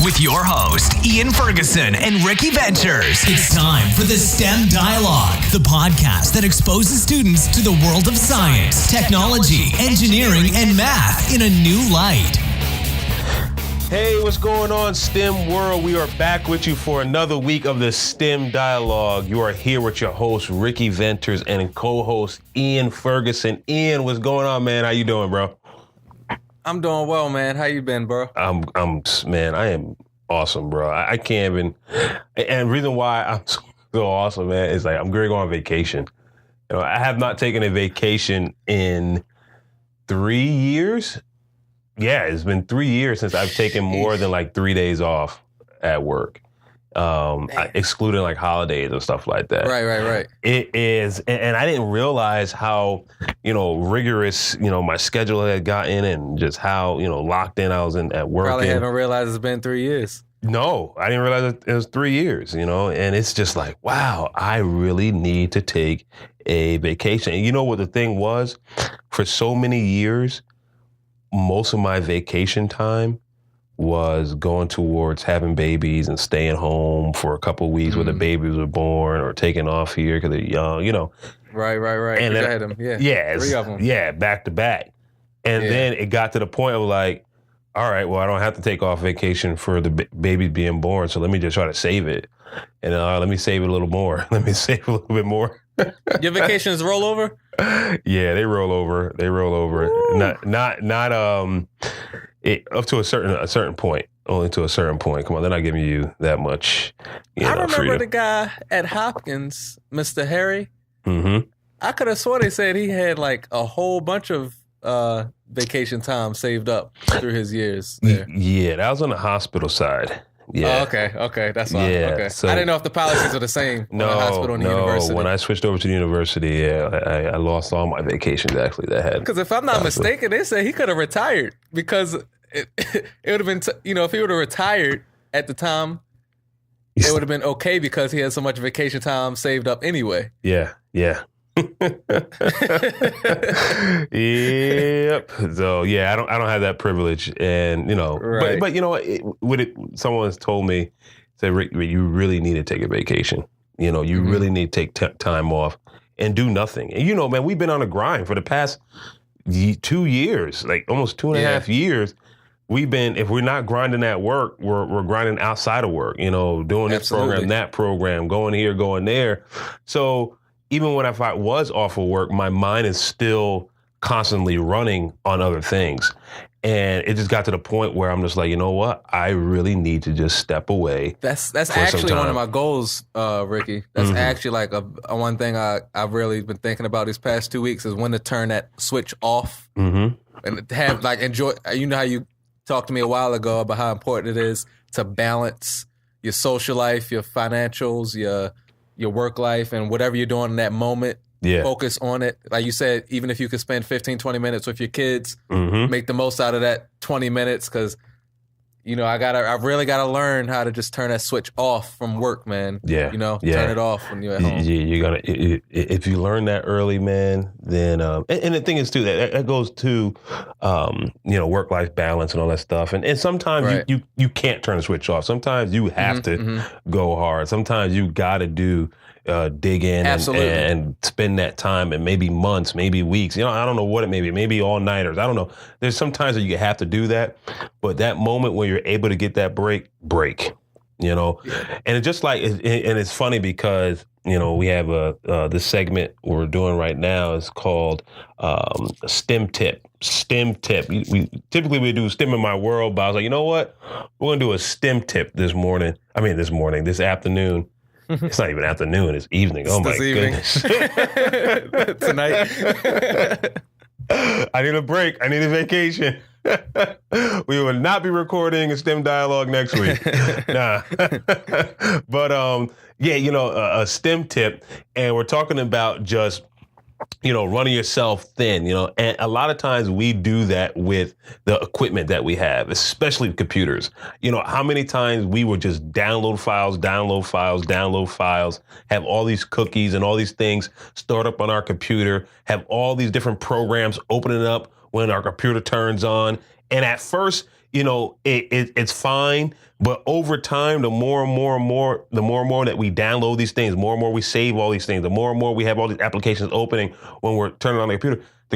With your host, Ian Ferguson and Ricky Ventures. It's time for the STEM Dialogue, the podcast that exposes students to the world of science, technology, engineering, and math in a new light. Hey, what's going on, STEM world? We are back with you for another week of the STEM Dialogue. You are here with your host, Ricky Ventures, and co-host, Ian Ferguson. Ian, what's going on, man? How you doing, bro? I'm doing well, man. How you been, bro? Man, I am awesome, bro. I can't even, and the reason why I'm so awesome, man, is like I'm going to go on vacation. You know, I have not taken a vacation in 3 years. Yeah, it's been 3 years since I've taken more than like 3 days off at work, excluding like holidays and stuff like that. Right. It is, and I didn't realize how, rigorous, my schedule had gotten and just how, locked in I was in at work. Probably haven't realized it's been 3 years. No, I didn't realize it was 3 years, and it's just like, wow, I really need to take a vacation. And you know what the thing was? For so many years, most of my vacation time was going towards having babies and staying home for a couple of weeks where the babies were born or taking off here because they're young, Right. And then, I had them, yeah, 3 of them. Yeah, back to back. And then it got to the point of like, all right, well, I don't have to take off vacation for the baby being born, so let me just try to save it. And let me save it a little more. Let me save a little bit more. Your vacations roll over? Yeah, they roll over. Woo. Not up to a certain point. Only to a certain point. Come on, they're not giving you that much. I remember freedom. the guy at Hopkins, Mr. Harry. Mm-hmm. I could have sworn they said he had like a whole bunch of vacation time saved up through his years there. Yeah, that was on the hospital side. Yeah. Oh, okay. That's why. Yeah, Okay. so- I didn't know if the policies were the same on the hospital and the university. When I switched over to the university, I lost all my vacations actually that had. Because if I'm not mistaken, they said he could have retired because it would have been, if he would have retired at the time, it would have been okay because he had so much vacation time saved up anyway. Yeah. Yep. So I don't have that privilege, and Right. but someone's told me, said, Rick, you really need to take a vacation. You really need to take time off and do nothing. And man, we've been on a grind for the past 2 years, like almost 2.5 years. We've been, if we're not grinding at work, we're grinding outside of work. Doing this program, that program, going here, going there. So even when if I was off of work, my mind is still constantly running on other things. And it just got to the point where I'm just like, you know what? I really need to just step away. That's actually one of my goals, Ricky. That's actually like a one thing I've really been thinking about these past 2 weeks is when to turn that switch off and have like enjoy. You know how you talked to me a while ago about how important it is to balance your social life, your financials, your work life, and whatever you're doing in that moment. Yeah. Focus on it. Like you said, even if you could spend 15, 20 minutes with your kids, make the most out of that 20 minutes because, I really got to learn how to just turn that switch off from work, man. Yeah. Turn it off when you're at home. Yeah, if you learn that early, man, then, and the thing is too, that goes to, work-life balance and all that stuff. And sometimes you can't turn the switch off. Sometimes you have to go hard. Sometimes you got to dig in and spend that time, and maybe months, maybe weeks. I don't know what it may be. Maybe all-nighters. I don't know. There's sometimes that you have to do that, but that moment when you're able to get that break. And it's just like, and it's funny because we have this segment we're doing right now is called STEM tip. STEM tip. We typically do STEM in my world, but I was like, you know what? We're gonna do a STEM tip this afternoon. It's not even afternoon, it's evening. Oh my goodness. Tonight. I need a break. I need a vacation. We will not be recording a STEM dialogue next week. Nah. But a STEM tip, and we're talking about just running yourself thin, and a lot of times we do that with the equipment that we have, especially computers. How many times we would just download files, have all these cookies and all these things stored up on our computer, have all these different programs opening up when our computer turns on. And at first, it's fine. But over time, the more and more that we download these things, more and more we save all these things, the more and more we have all these applications opening when we're turning on the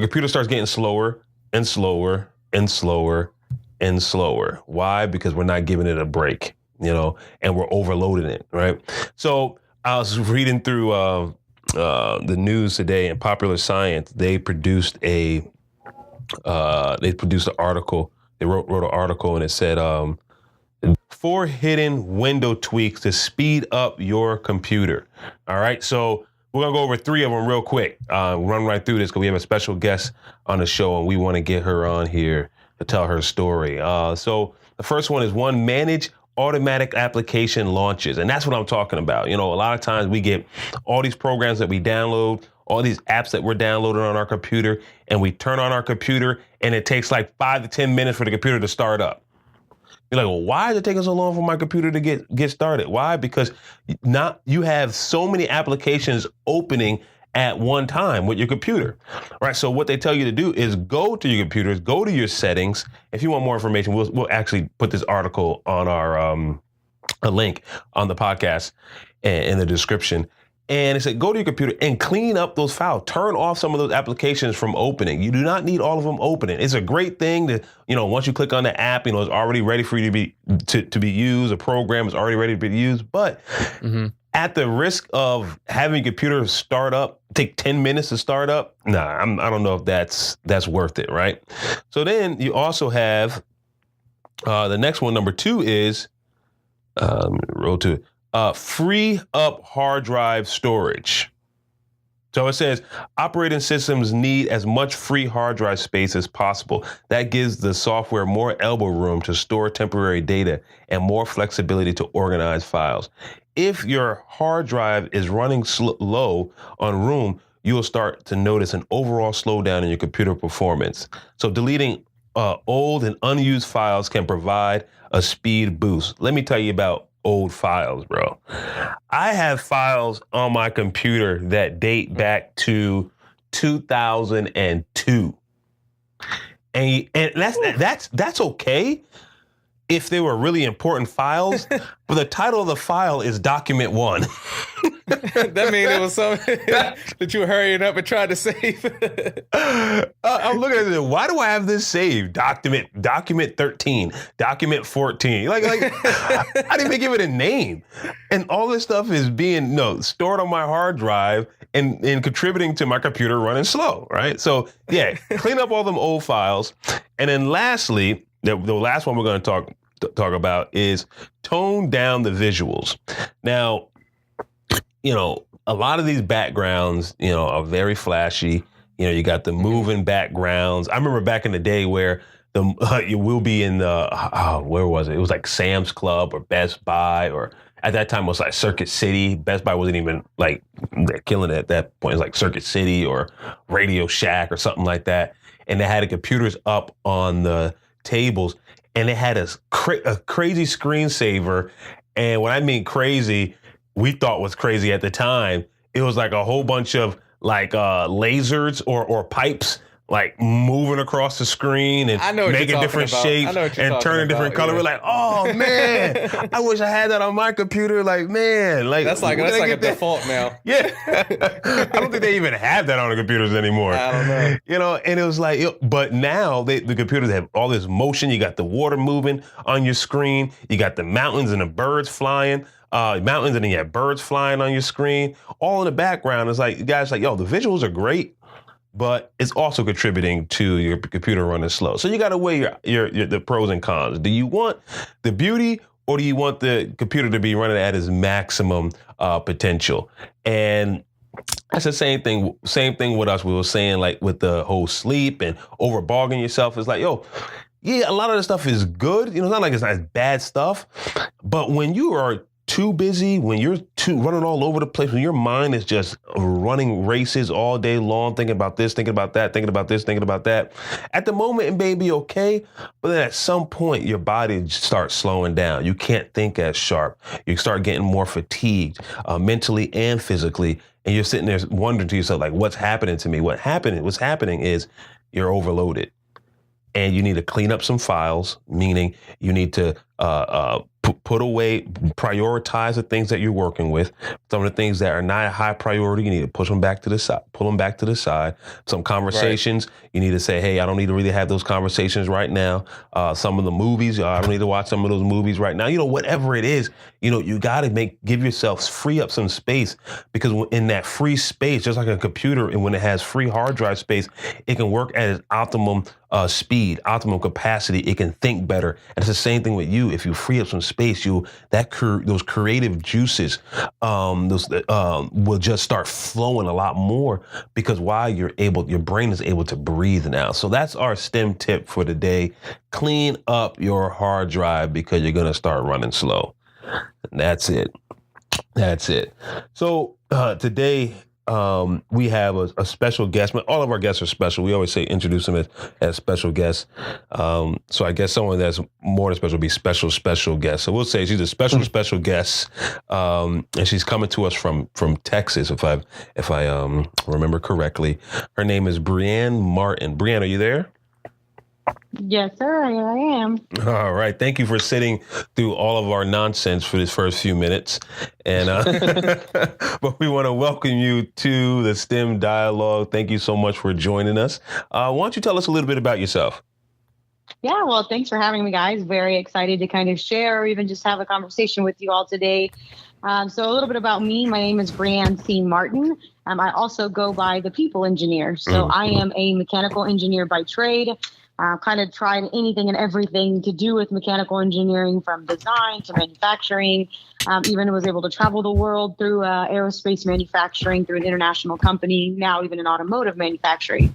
computer starts getting slower and slower and slower and slower. Why? Because we're not giving it a break, and we're overloading it, right? So I was reading through the news today in Popular Science. They produced an article. They wrote an article, and it said 4 hidden window tweaks to speed up your computer. All right, so we're gonna go over 3 of them real quick. Run right through this because we have a special guest on the show, and we want to get her on here to tell her story. So the first one is manage automatic application launches. And that's what I'm talking about. A lot of times we get all these programs that we download, all these apps that we're downloading on our computer, and we turn on our computer and it takes like 5 to 10 minutes for the computer to start up. You're like, well, why is it taking so long for my computer to get started? Why? Because you have so many applications opening at one time with your computer, right? So what they tell you to do is go to your computers, go to your settings. If you want more information, we'll actually put this article on our a link on the podcast in the description. And it said, go to your computer and clean up those files. Turn off some of those applications from opening. You do not need all of them opening. It's a great thing to, once you click on the app, it's already ready for you to be used. A program is already ready to be used. But at the risk of having your computer start up, take 10 minutes to start up, I don't know if that's worth it, right? So then you also have the next one, number 2 is roll to free up hard drive storage. So it says operating systems need as much free hard drive space as possible. That gives the software more elbow room to store temporary data and more flexibility to organize files. If your hard drive is running low on room, you'll start to notice an overall slowdown in your computer performance. So deleting old and unused files can provide a speed boost. Let me tell you about old files, bro. I have files on my computer that date back to 2002. And that's okay if they were really important files, but the title of the file is Document 1. That means it was something that you were hurrying up and tried to save. I'm looking at it. Why do I have this saved? Document 13, document 14. Like I didn't even give it a name. And all this stuff is being stored on my hard drive and contributing to my computer running slow, right? So yeah, clean up all them old files. And then lastly, the last one we're going to talk about is tone down the visuals. Now, a lot of these backgrounds, are very flashy. You got the moving backgrounds. I remember back in the day where you will be in the, where was it? It was like Sam's Club or Best Buy, or at that time it was like Circuit City. Best Buy wasn't even like killing it at that point. It was like Circuit City or Radio Shack or something like that. And they had the computers up on the tables, and it had a crazy screensaver. And when I mean crazy, we thought was crazy at the time. It was like a whole bunch of like lasers or pipes like moving across the screen and making different shapes and turning different colors. We're like, oh man, I wish I had that on my computer. Like, man, like that's like a default now. Yeah. I don't think they even have that on the computers anymore. I don't know. And it was like, but now the computers have all this motion. You got the water moving on your screen. You got the mountains and the birds flying. Mountains, and then you have birds flying on your screen. All in the background. It's like, guys, like, yo, the visuals are great, but it's also contributing to your computer running slow. So you got to weigh the pros and cons. Do you want the beauty, or do you want the computer to be running at its maximum potential? And that's the same thing with us. We were saying, like, with the whole sleep and overbogging yourself. It's like, yo, yeah, a lot of the stuff is good. It's not like it's not bad stuff, but when you are too busy, when you're running all over the place, when your mind is just running races all day long, thinking about this, thinking about that, thinking about this, thinking about that, at the moment it may be okay, but then at some point your body starts slowing down. You can't think as sharp. You start getting more fatigued, mentally and physically, and you're sitting there wondering to yourself, like, what's happening to me? What's happening is you're overloaded. and you need to clean up some files, meaning you need to put away, prioritize the things that you're working with. Some of the things that are not high priority, you need to push them back to the side, pull them back to the side. Some conversations, you need to say, hey, I don't need to really have those conversations right now. Some of the movies, I don't need to watch some of those movies right now. Whatever it is, you got to give yourself, free up some space, because in that free space, just like a computer, and when it has free hard drive space, it can work at its optimum speed, optimum capacity. It can think better. And it's the same thing with you. If you free up some space, those creative juices, will just start flowing a lot more, because your brain is able to breathe now. So that's our STEM tip for today. Clean up your hard drive, because you're going to start running slow. And that's it. So today, we have a special guest. All of our guests are special. We always say introduce them as special guests. So I guess someone that's more than special would be special guest. So we'll say she's a special guest, and she's coming to us from Texas, if I remember correctly. Her name is Brianne Martin. Brianne, are you there? Yes, sir. I am. All right. Thank you for sitting through all of our nonsense for this first few minutes. And but we want to welcome you to the STEM Dialogue. Thank you so much for joining us. Why don't you tell us a little bit about yourself? Yeah, well, thanks for having me, guys. Very excited to kind of share, or even just have a conversation with you all today. So a little bit about me. My name is Brianne C. Martin. I also go by the People Engineer. So I am a mechanical engineer by trade. Kind of tried anything and everything to do with mechanical engineering, from design to manufacturing. Even was able to travel the world through aerospace manufacturing, through an international company, now even in automotive manufacturing.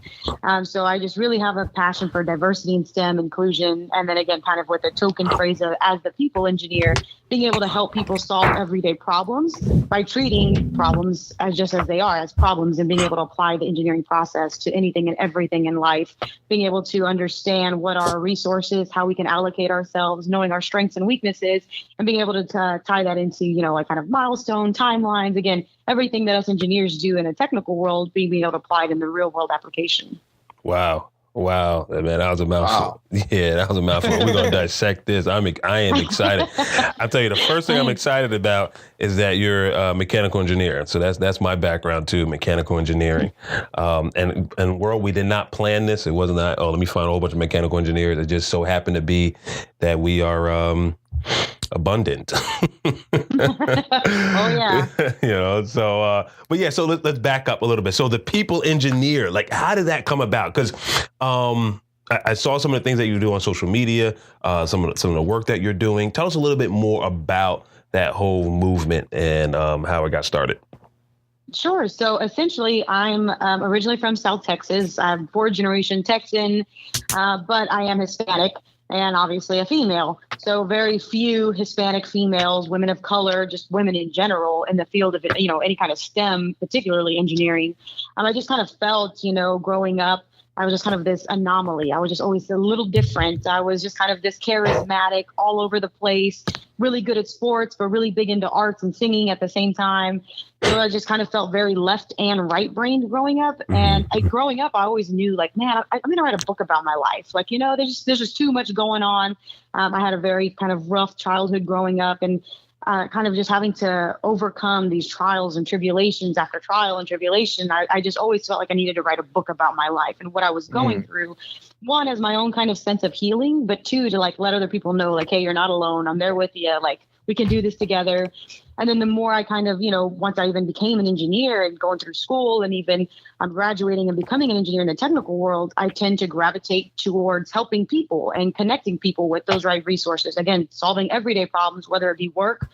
So I just really have a passion for diversity and STEM inclusion. And then again, kind of with a token phrase of, as the people engineer, being able to help people solve everyday problems by treating problems as just as they are, as problems, and being able to apply the engineering process to anything and everything in life, being able to understand what our resources, how we can allocate ourselves, knowing our strengths and weaknesses, and being able to tie that into, like kind of milestone timelines. Again, everything that us engineers do in a technical world, being able to apply it in the real world application. Wow, man, that was a mouthful. Wow. Yeah, that was a mouthful. We're gonna dissect this. I am excited. I'll tell you, the first thing I'm excited about is that you're a mechanical engineer. So that's my background too, mechanical engineering. And world, we did not plan this. It wasn't that, let me find a whole bunch of mechanical engineers. It just so happened to be that we are abundant. Oh yeah. So let's back up a little bit. So the people engineer, like, how did that come about? Because I saw some of the things that you do on social media, some of the work that you're doing. Tell us a little bit more about that whole movement and how it got started. Sure. So essentially, I'm originally from South Texas. I'm fourth-generation Texan, but I am Hispanic and obviously a female. So very few Hispanic females, women of color, just women in general in the field of, any kind of STEM, particularly engineering. I just kind of felt, growing up, I was just kind of this anomaly. I was just always a little different. I was just kind of this charismatic, all over the place, really good at sports, but really big into arts and singing at the same time. So I just kind of felt very left and right brained growing up. And growing up, I always knew, like, man, I'm going to write a book about my life. Like, there's just too much going on. I had a very kind of rough childhood growing up, and kind of just having to overcome these trials and tribulations after trial and tribulation. I just always felt like I needed to write a book about my life and what I was going through. One, as my own kind of sense of healing, but two, to like let other people know, like, hey, you're not alone. I'm there with you. Like, we can do this together. And then the more I kind of, once I even became an engineer and going through school, and even I'm graduating and becoming an engineer in the technical world, I tend to gravitate towards helping people and connecting people with those right resources. Again, solving everyday problems, whether it be work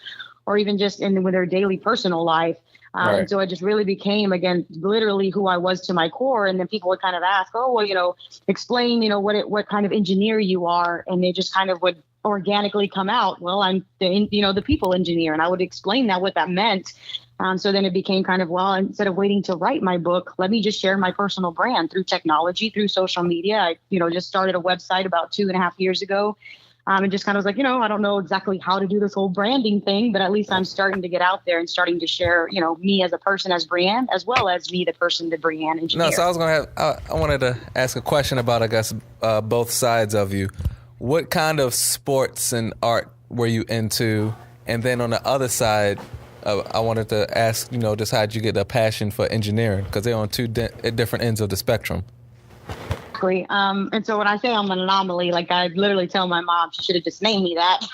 or even just with their daily personal life. Right. And so I just really became, again, literally who I was to my core. And then people would kind of ask, oh, well, explain, what kind of engineer you are. And they just kind of would organically come out. Well, I'm the people engineer. And I would explain what that meant. So then it became kind of, well, instead of waiting to write my book, let me just share my personal brand through technology, through social media. I, just started a website about 2.5 years ago. And just kind of was like, I don't know exactly how to do this whole branding thing, but at least I'm starting to get out there and starting to share, me as a person, as Brianne, as well as me, the person, the Brianne engineer. No, so I wanted to ask a question about, I guess, both sides of you. What kind of sports and art were you into? And then on the other side, I wanted to ask, just how did you get a passion for engineering? Because they're on two different ends of the spectrum. Exactly. And so when I say I'm an anomaly, like I literally tell my mom she should have just named me that.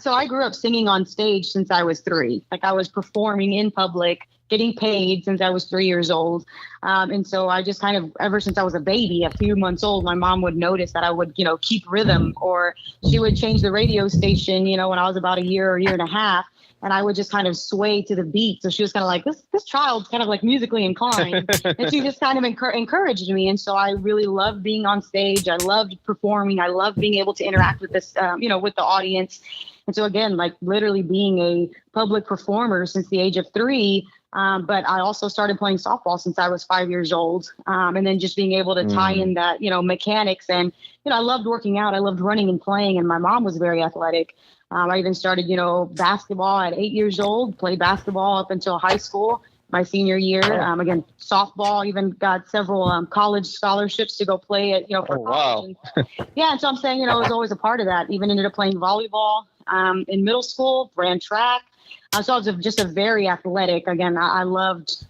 So I grew up singing on stage since I was 3. Like I was performing in public, getting paid since I was 3 years old. And so I just kind of, ever since I was a baby, a few months old, my mom would notice that I would, keep rhythm, or she would change the radio station, when I was about a year and a half. And I would just kind of sway to the beat. So she was kind of like, this child's kind of like musically inclined. And she just kind of encouraged me. And so I really loved being on stage. I loved performing. I loved being able to interact with this, with the audience. And so again, like literally being a public performer since the age of 3. But I also started playing softball since I was 5 years old. And then just being able to tie in that, mechanics. And, I loved working out. I loved running and playing. And my mom was very athletic. I even started, basketball at 8 years old, played basketball up until high school, my senior year. Again, softball, even got several college scholarships to go play at, for college. Wow. And so I'm saying, I was always a part of that. Even ended up playing volleyball in middle school, ran track. So I was just a very athletic. Again, I loved,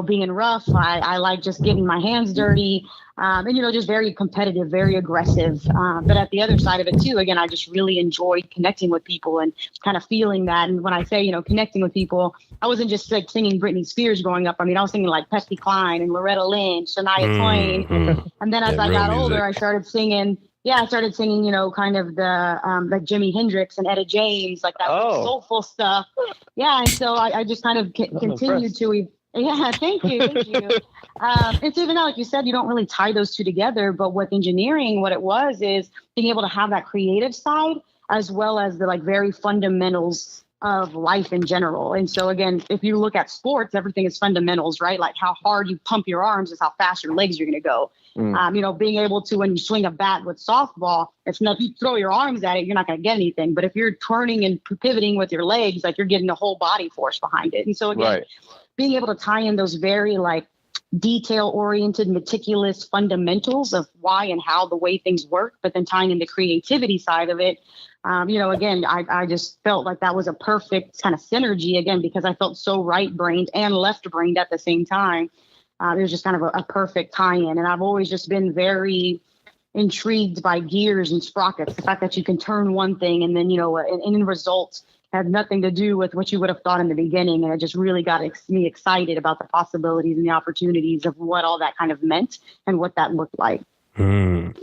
being rough. I like just getting my hands dirty. And, just very competitive, very aggressive. But at the other side of it, too, again, I just really enjoyed connecting with people and kind of feeling that. And when I say, connecting with people, I wasn't just like singing Britney Spears growing up. I mean, I was singing like Patsy Cline and Loretta Lynch, Shania Twain. And then as I got older, I started singing. Yeah, I started singing, kind of the like Jimi Hendrix and Etta James, like that soulful stuff. Yeah, and so I just kind of continued to. Yeah, thank you. And so even though, like you said, you don't really tie those two together, but with engineering, what it was is being able to have that creative side as well as the like very fundamentals of life in general. And so again, if you look at sports, everything is fundamentals, right? Like how hard you pump your arms is how fast your legs are going to go. Being able to, when you swing a bat with softball, if you throw your arms at it, you're not going to get anything. But if you're turning and pivoting with your legs, like you're getting the whole body force behind it. And so again, being able to tie in those very like detail-oriented, meticulous fundamentals of why and how the way things work, but then tying in the creativity side of it. Again, I just felt like that was a perfect kind of synergy, again, because I felt so right-brained and left-brained at the same time. It was just kind of a perfect tie-in. And I've always just been very intrigued by gears and sprockets, the fact that you can turn one thing and then, an end result had nothing to do with what you would have thought in the beginning. And it just really got me excited about the possibilities and the opportunities of what all that kind of meant and what that looked like. Yeah,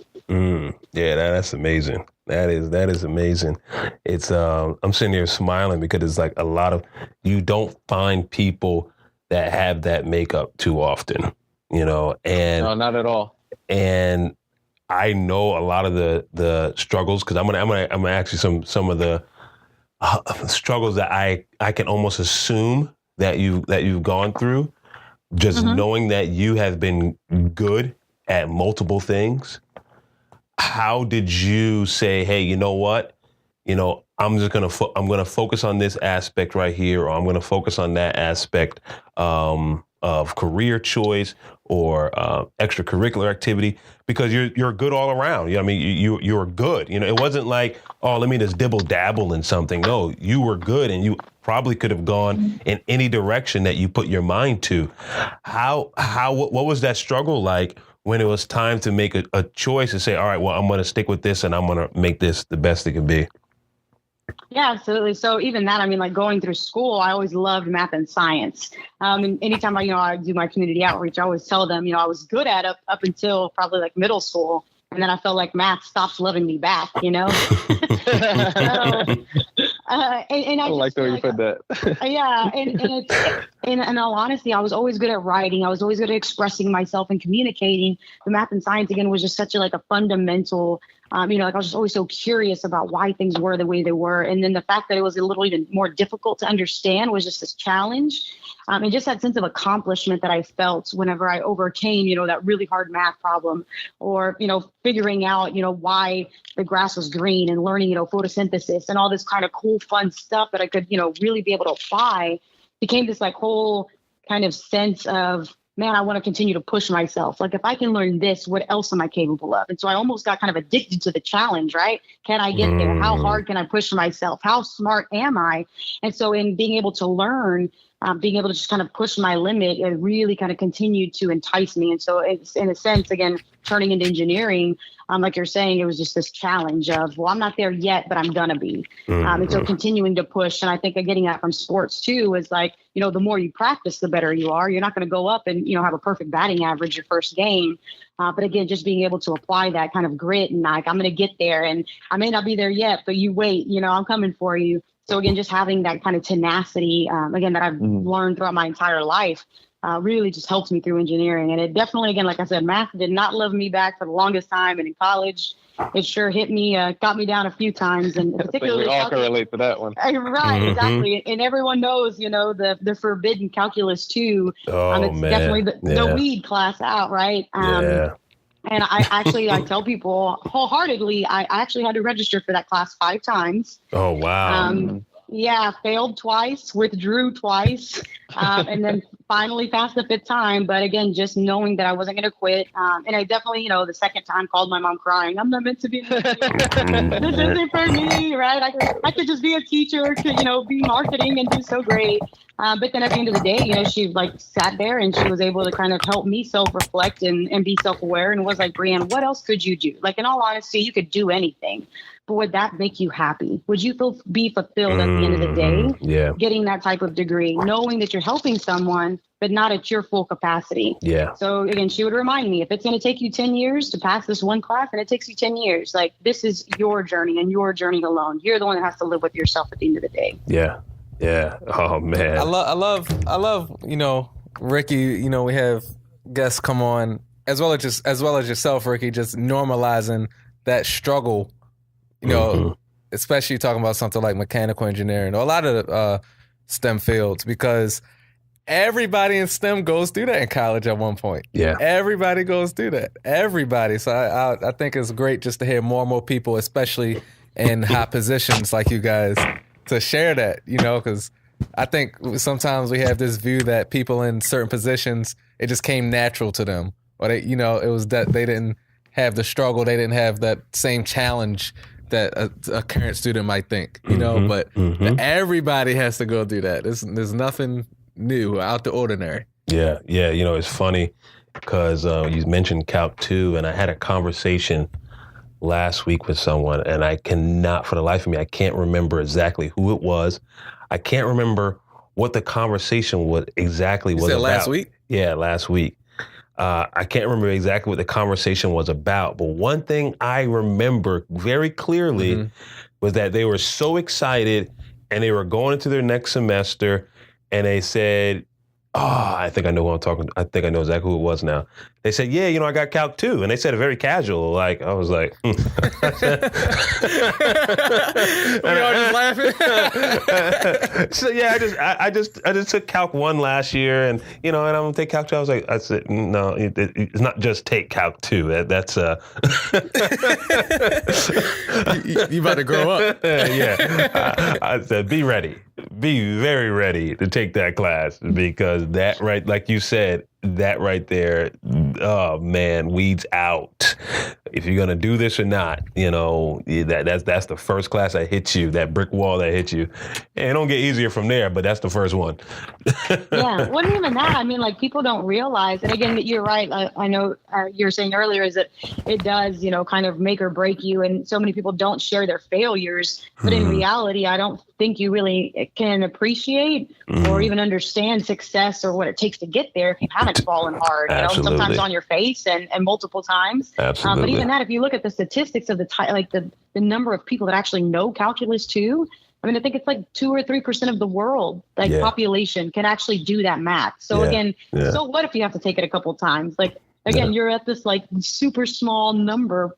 that's amazing. That is amazing. It's I'm sitting here smiling because it's like you don't find people that have that makeup too often, and no, not at all. And I know a lot of the struggles, because I'm gonna ask you some of the struggles that I can almost assume that you've gone through, just knowing that you have been good at multiple things. How did you say, hey, you know what? I'm just I'm gonna focus on this aspect right here, or I'm gonna focus on that aspect of career choice or extracurricular activity, because you're good all around. I mean, you're good. It wasn't like, oh, let me just dibble dabble in something. No, you were good, and you probably could have gone in any direction that you put your mind to. What was that struggle like when it was time to make a choice and say, all right, well, I'm going to stick with this and I'm going to make this the best it can be? Yeah, absolutely. So even that, I mean, like going through school, I always loved math and science. And anytime I do my community outreach, I always tell them, I was good at it up until probably like middle school. And then I felt like math stopped loving me back, And I like the way you put that. Yeah. And it's, in all honesty, I was always good at writing. I was always good at expressing myself and communicating. The math and science, again, was just such a fundamental Like I was just always so curious about why things were the way they were. And then the fact that it was a little even more difficult to understand was just this challenge. And just that sense of accomplishment that I felt whenever I overcame, that really hard math problem, or, figuring out, why the grass was green, and learning, photosynthesis and all this kind of cool, fun stuff that I could, really be able to apply, became this like whole kind of sense of, man, I want to continue to push myself. Like, if I can learn this, what else am I capable of? And so I almost got kind of addicted to the challenge, right? Can I get there? How hard can I push myself? How smart am I? And so in being able to learn, being able to just kind of push my limit, it really kind of continued to entice me. And so it's, in a sense, again, turning into engineering, like you're saying, it was just this challenge of, well, I'm not there yet, but I'm going to be. And so continuing to push. And I think getting that from sports too is like, the more you practice, the better you are. You're not going to go up and, have a perfect batting average your first game. But again, just being able to apply that kind of grit and like, I'm going to get there, and I may not be there yet, but you wait, I'm coming for you. So again, just having that kind of tenacity, again, that I've learned throughout my entire life, really just helped me through engineering. And it definitely, again, like I said, math did not love me back for the longest time. And in college, it sure hit me, got me down a few times. And particularly, we all can relate to that one. Right, exactly. And everyone knows, the forbidden calculus too. It's man. Definitely the weed class out, right? And I tell people wholeheartedly, I actually had to register for that class 5 times. Oh, wow. Failed twice, withdrew twice, and then finally passed the 5th time. But again, just knowing that I wasn't going to quit. And I definitely, the 2nd time called my mom crying. I'm not meant to be. This isn't for me, right? I could just be a teacher, could, be marketing and do so great. But then at the end of the day, she like sat there and she was able to kind of help me self-reflect and be self-aware, and was like, Brianne, what else could you do? Like, in all honesty, you could do anything, but would that make you happy? Would you be fulfilled at the end of the day? Yeah. Getting that type of degree, knowing that you're helping someone, but not at your full capacity. Yeah. So again, she would remind me, if it's going to take you 10 years to pass this one class, and it takes you 10 years, like, this is your journey and your journey alone. You're the one that has to live with yourself at the end of the day. Yeah. Yeah. Oh man. I love, Ricky, we have guests come on as well as yourself, Ricky, just normalizing that struggle, especially talking about something like mechanical engineering or a lot of STEM fields, because everybody in STEM goes through that in college at one point. Yeah. Everybody goes through that. Everybody. So I think it's great just to hear more and more people, especially in high positions like you guys, to share that, because I think sometimes we have this view that people in certain positions, it just came natural to them, or they, it was that they didn't have the struggle, they didn't have that same challenge that a current student might think, but everybody has to go through that. There's nothing new, out the ordinary. Yeah. Yeah. It's funny because you mentioned Calc 2, and I had a conversation last week with someone, and I cannot, for the life of me, I can't remember exactly who it was. I can't remember what the conversation was exactly. You said about. Last week? Yeah, last week. I can't remember exactly what the conversation was about, but one thing I remember very clearly was that they were so excited, and they were going into their next semester, and they said, I think I know who I'm talking to. I think I know exactly who it was now. They said, yeah, I got Calc 2. And they said it very casual. Like, I was like, we all just laughing. So yeah, I just took Calc 1 last year, and and I'm gonna take Calc 2. I said, no, it's not just take Calc 2. That's you about to grow up. Yeah. I said, be ready. Be very ready to take that class, because that, right, like you said, that right there, oh man, weeds out. If you're gonna do this or not, that's the first class that hits you, that brick wall that hits you. And it don't get easier from there, but that's the first one. Yeah, it wasn't even that. I mean, like, people don't realize, and again, you're right. I know you were saying earlier is that it does, kind of make or break you. And so many people don't share their failures, but in reality, I don't think you really can appreciate or even understand success or what it takes to get there if you haven't fallen hard, sometimes on your face and multiple times. Absolutely. But even that, if you look at the statistics of the number of people that actually know calculus 2, I mean, I think it's like 2 or 3% of the world, population can actually do that math. So again, so what if you have to take it a couple of times? Like, again, you're at this like super small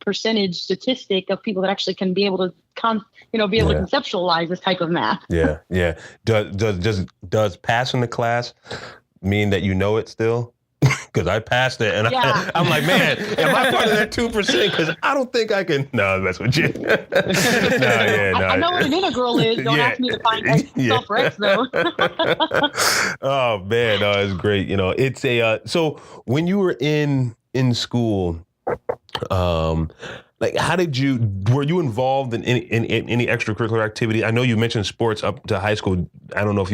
percentage statistic of people that actually can be able to be able to conceptualize this type of math. Yeah. Does passing the class mean that you know it still? Because I passed it, and I'm like, man, am I part of that 2%? Because I don't think I can. No, that's what you. I know what an integral is. Don't ask me to find X stuff for X, though. Oh man, no, it's great. It's a. So when you were in school, like, were you involved in any extracurricular activity? I know you mentioned sports up to high school. I don't know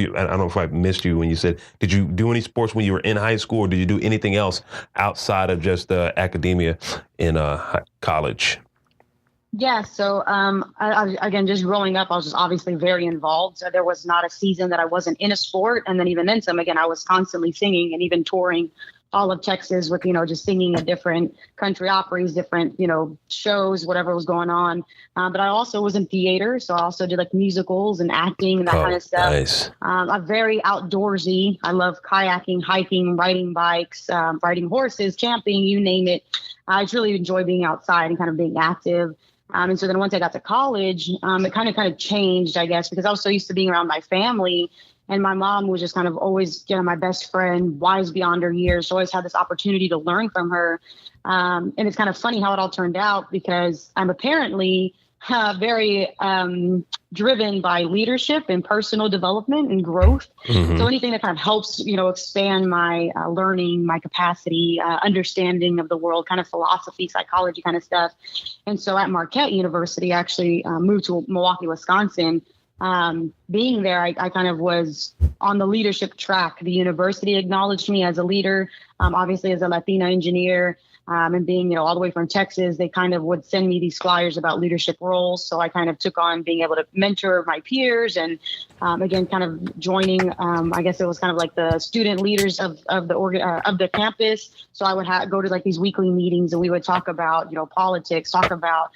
if I missed you when you said, did you do any sports when you were in high school, or did you do anything else outside of just academia in college? Yeah. So, again, just growing up, I was just obviously very involved. So there was not a season that I wasn't in a sport. And then even then some, again, I was constantly singing and even touring all of Texas with, just singing at different country operas, different, shows, whatever was going on. But I also was in theater. So I also did like musicals and acting and that kind of stuff. Nice. I'm very outdoorsy. I love kayaking, hiking, riding bikes, riding horses, camping, you name it. I just really enjoy being outside and kind of being active. And so then once I got to college, it kind of changed, I guess, because I was so used to being around my family. And my mom was just kind of always, my best friend, wise beyond her years. So I always had this opportunity to learn from her. And it's kind of funny how it all turned out, because I'm apparently very driven by leadership and personal development and growth. Mm-hmm. So anything that kind of helps, expand my learning, my capacity, understanding of the world, kind of philosophy, psychology kind of stuff. And so at Marquette University, I actually moved to Milwaukee, Wisconsin. Being there, I kind of was on the leadership track. The university acknowledged me as a leader, obviously as a Latina engineer, and being, all the way from Texas, they kind of would send me these flyers about leadership roles. So I kind of took on being able to mentor my peers and, again, kind of joining, I guess it was kind of like the student leaders of the campus. So I would go to like these weekly meetings, and we would talk about, politics, talk about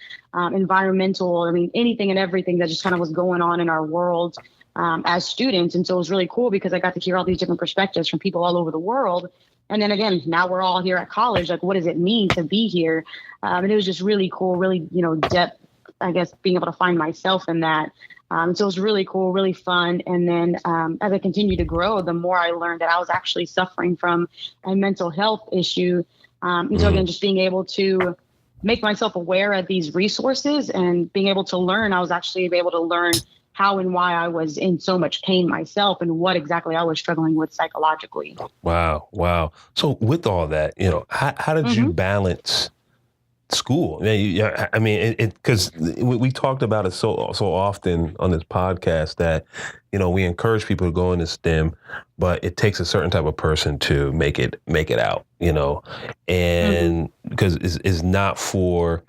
environmental, anything and everything that just kind of was going on in our world as students. And so it was really cool because I got to hear all these different perspectives from people all over the world. And then again, now we're all here at college. Like, what does it mean to be here? And it was just really cool, really, depth, I guess, being able to find myself in that. So it was really cool, really fun. And then as I continued to grow, the more I learned that I was actually suffering from a mental health issue. And so again, just being able to make myself aware of these resources and being able to learn, I was actually able to learn how and why I was in so much pain myself and what exactly I was struggling with psychologically. Wow. So with all that, how did you balance school? Because we talked about it so often on this podcast that, we encourage people to go into STEM, but it takes a certain type of person to make it out, and because it's not for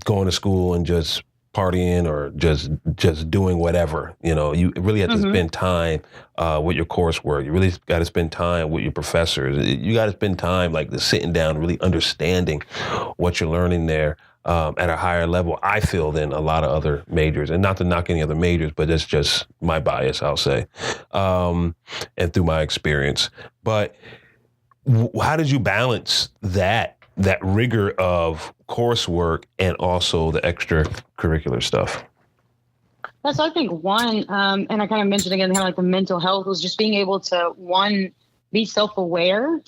going to school and just partying or just doing whatever, you really have to spend time with your coursework. You really got to spend time with your professors. You got to spend time like sitting down, really understanding what you're learning there at a higher level, I feel, than a lot of other majors. And not to knock any other majors, but that's just my bias, I'll say, and through my experience. But how did you balance that rigor of coursework and also the extracurricular stuff? So I think one, and I kind of mentioned again, kind of like the mental health, was just being able to, one, be self-aware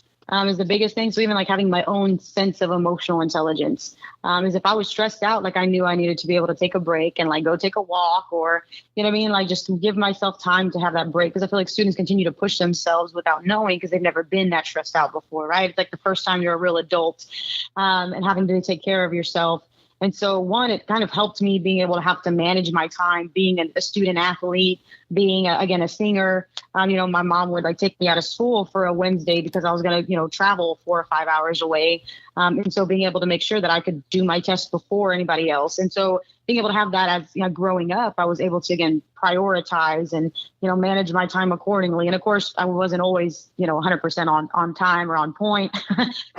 is the biggest thing. So even like having my own sense of emotional intelligence is if I was stressed out, like I knew I needed to be able to take a break and like go take a walk or, like just give myself time to have that break. Because I feel like students continue to push themselves without knowing because they've never been that stressed out before, right? It's like the first time you're a real adult and having to take care of yourself. And so one, it kind of helped me being able to have to manage my time, being a student athlete, being, a singer. My mom would like take me out of school for a Wednesday because I was going to, travel 4 or 5 hours away. And so being able to make sure that I could do my test before anybody else. And so being able to have that as growing up, I was able to, again, prioritize and, manage my time accordingly. And of course, I wasn't always, 100% on time or on point.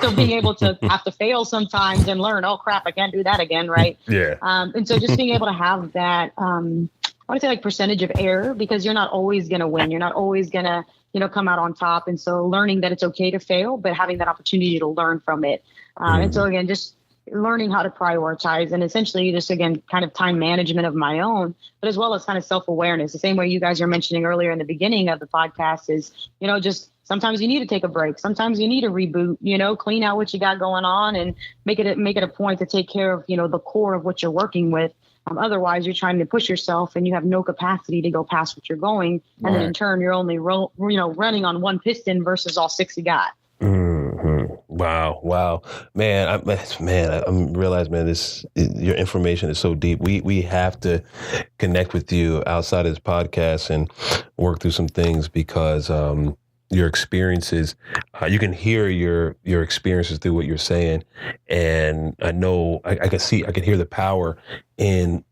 So being able to have to fail sometimes and learn, oh, crap, I can't do that again. Right. Yeah. And so just being able to have that, I want to say like percentage of error, because you're not always going to win. You're not always going to, come out on top. And so learning that it's okay to fail, but having that opportunity to learn from it. And so again, just learning how to prioritize and essentially just, again, kind of time management of my own, but as well as kind of self-awareness. The same way you guys are mentioning earlier in the beginning of the podcast is, just sometimes you need to take a break. Sometimes you need to reboot, clean out what you got going on and make it a point to take care of, the core of what you're working with. Otherwise, you're trying to push yourself and you have no capacity to go past what you're going. And then in turn, you're only, running on one piston versus all six you got. Mm-hmm. Wow, man! I'm realizing, man, your information is so deep. We have to connect with you outside of this podcast and work through some things because your experiences, you can hear your experiences through what you're saying, and I know I can hear the power in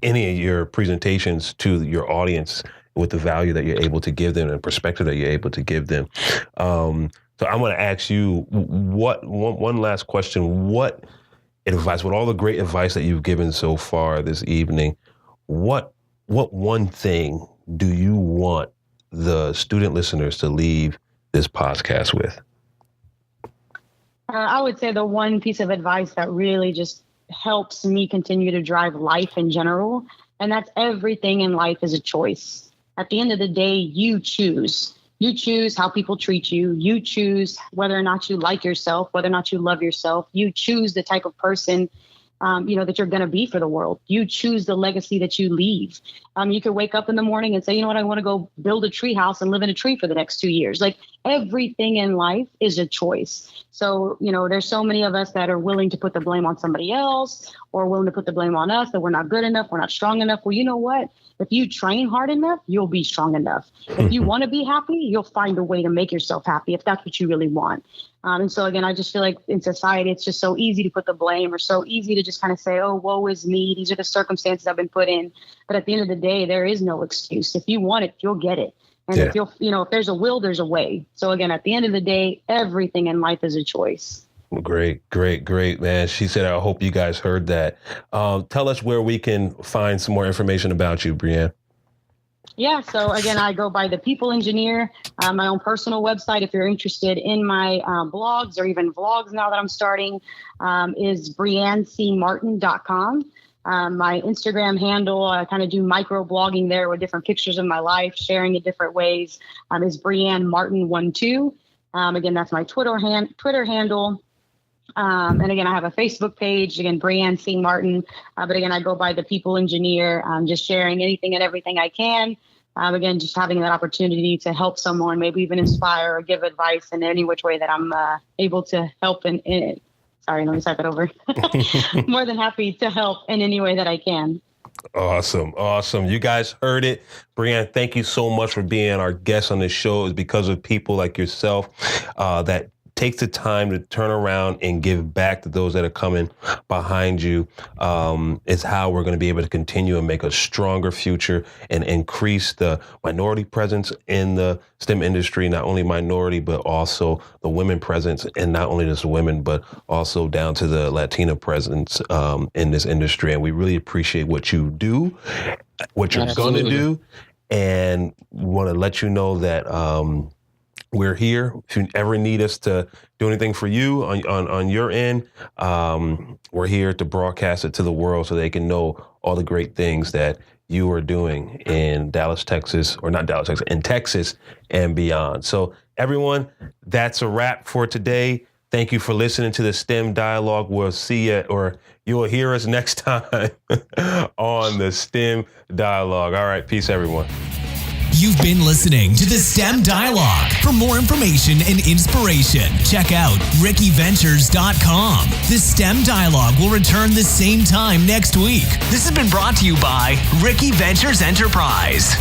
any of your presentations to your audience with the value that you're able to give them and perspective that you're able to give them. So I'm going to ask you one last question. What advice, with all the great advice that you've given so far this evening, what one thing do you want the student listeners to leave this podcast with? I would say the one piece of advice that really just helps me continue to drive life in general, and that's everything in life is a choice. At the end of the day, you choose. You choose how people treat you. You choose whether or not you like yourself, whether or not you love yourself. You choose the type of person, that you're going to be for the world. You choose the legacy that you leave. You could wake up in the morning and say, you know what, I want to go build a tree house and live in a tree for the next 2 years. Like everything in life is a choice. So, there's so many of us that are willing to put the blame on somebody else or willing to put the blame on us that we're not good enough. We're not strong enough. Well, you know what? If you train hard enough, you'll be strong enough. If you want to be happy, you'll find a way to make yourself happy if that's what you really want. And so, again, I just feel like in society, it's just so easy to put the blame or so easy to just kind of say, oh, woe is me. These are the circumstances I've been put in. But at the end of the day, there is no excuse. If you want it, you'll get it. And if if there's a will, there's a way. So, again, at the end of the day, everything in life is a choice. Great, man. She said, I hope you guys heard that. Tell us where we can find some more information about you, Brianne. Yeah. So again, I go by The People Engineer, my own personal website. If you're interested in my blogs or even vlogs now that I'm starting, is BrianneCMartin.com. My Instagram handle, I kind of do micro blogging there with different pictures of my life, sharing in different ways, is Brianne Martin12. Again, that's my Twitter handle. And again, I have a Facebook page, again, Brianne C. Martin. But again, I go by The People Engineer, just sharing anything and everything I can. Again, just having that opportunity to help someone, maybe even inspire or give advice in any which way that I'm able to help in it. Sorry, let me start that over. More than happy to help in any way that I can. Awesome. You guys heard it. Brianne, thank you so much for being our guest on this show. It's because of people like yourself that takes the time to turn around and give back to those that are coming behind you. Is how we're going to be able to continue and make a stronger future and increase the minority presence in the STEM industry, not only minority, but also the women presence, and not only just women, but also down to the Latina presence in this industry. And we really appreciate what you do, what you're going to do, and want to let you know that we're here. If you ever need us to do anything for you on your end, we're here to broadcast it to the world so they can know all the great things that you are doing in Dallas, Texas, or not Dallas, Texas, in Texas and beyond. So everyone, that's a wrap for today. Thank you for listening to the STEM Dialogue. We'll see you, or you'll hear us next time on the STEM Dialogue. All right, peace, everyone. You've been listening to the STEM Dialogue. For more information and inspiration, check out rickyventures.com. The STEM Dialogue will return the same time next week. This has been brought to you by Ricky Ventures Enterprise.